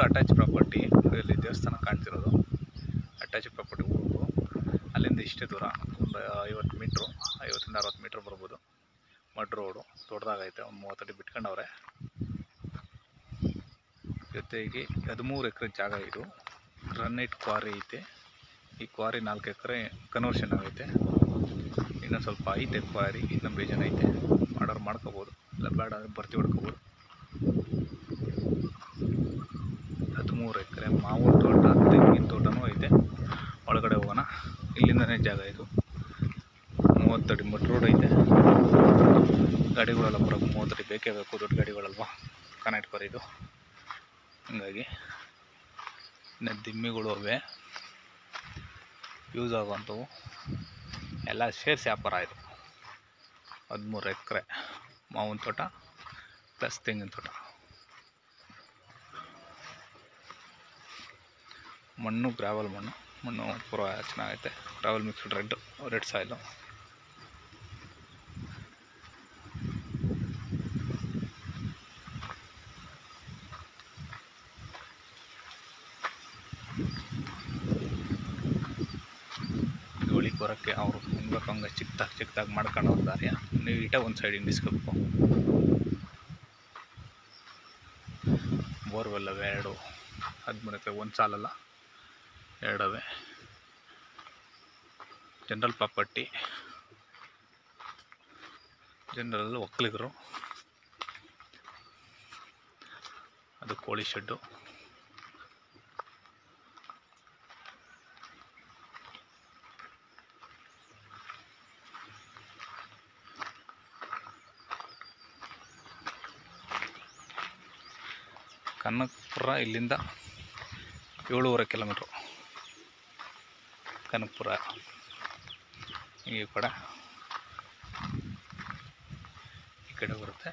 ಊರು attach property. ಇಲ್ಲಿ ದೇವಸ್ಥಾನ ಕಾಣ್ತಿರೋದು ಅಟ್ಯಾಚ್ ಪ್ರಾಪರ್ಟಿ ಊರು. ಅಲ್ಲಿಂದ ಇಷ್ಟೇ ದೂರ, ಒಂದು 50 ಮೀಟ್ರು, 50ರಿಂದ 60 ಮೀಟ್ರ್ ಬರ್ಬೋದು. ಮಡ್ ರೋಡು ದೊಡ್ಡದಾಗೈತೆ, ಒಂದು 30 ಅಡಿ ಬಿಟ್ಕೊಂಡವ್ರೆ. ಜೊತೆಗೆ 13 ಎಕರೆ ಜಾಗ ಇದು. ಗ್ರಾನೈಟ್ ಕ್ವಾರಿ ಐತೆ. ಈ ಕ್ವಾರಿ 4 ಎಕರೆ ಕನ್ವರ್ಷನ್ ಆಗೈತೆ. ಇನ್ನೂ ಸ್ವಲ್ಪ ಐತೆ ಕ್ವಾರಿ, ಇನ್ನೂ ಬೇಜಾನ್ ಐತೆ. ಆರ್ಡರ್ ಮಾಡ್ಕೋಬೋದು, ಇಲ್ಲ ಬೇಡ ಅಂದರೆ ಭರ್ತಿ ಹೊಡ್ಕೋಬೋದು. 13 ಎಕರೆ ಮಾವಿನ ತೋಟ, ತೆಂಗಿನ ತೋಟನೂ ಐತೆ. ಒಳಗಡೆ ಹೋಗೋಣ. ಇಲ್ಲಿಂದನೇ ಜಾಗ ಇದು. 30 ಅಡಿ ಮಡ್ ರೋಡ್ ಐತೆ. ಗಾಡಿಗಳೆಲ್ಲ ಬರೋಕ್ಕೆ 30 ಅಡಿ ಬೇಕೇ ಬೇಕು, ದೊಡ್ಡ ಗಾಡಿಗಳಲ್ವ ಗ್ರಾನೈಟ್ ಕ್ವಾರಿ ಇದು. ಹಂಗಾಗಿ ಇನ್ನು ದಿಮ್ಮಿಗಳು ಅವೆ ಯೂಸ್ ಆಗುವಂಥವು ಎಲ್ಲ ಸೇರಿಸಿ ವ್ಯಾಪಾರ ಇದು. 13 ಎಕರೆ ಮಾವಿನ ತೋಟ ಪ್ಲಸ್ ತೆಂಗಿನ ತೋಟ. ಮಣ್ಣು ಗ್ರಾವಲ್ ಮಣ್ಣು ಪೂರ ಚೆನ್ನಾಗೈತೆ. ಗ್ರಾವಲ್ ಮಿಕ್ಸ್ಡ್ ರೆಡ್ ಸಾಯಿಲು. ಒಳಗೆ ಬರೋಕ್ಕೆ ಅವರು ಹೆಂಗೆ ಹಂಗೆ ಚಿಕ್ಕದಾಗಿ ಮಾಡ್ಕೊಂಡು ಹೋಗ್ತಾರೆ. ನೀಟಾಗಿ ಒಂದು ಸೈಡ್ ಹಿಂಡಿಸ್ಕೋಬೇಕು. ಬೋರ್ವೆಲ್ ಅವೆ 2, 13 ಎಕರೆ, ಒಂದು ಸಾಲಲ್ಲ 2 ಅವೆ. ಜನರಲ್ ಪ್ರಾಪರ್ಟಿ, ಜನರಲ್ ಒಕ್ಕಲಿಗರು. ಅದು ಕೋಳಿ ಶೆಡ್ಡು. ಕನಕಪುರ ಇಲ್ಲಿಂದ 7.5 ಕಿಲೋಮೀಟ್ರು. ಕನಕಪುರ ಈ ಕಡೆ ಬರುತ್ತೆ.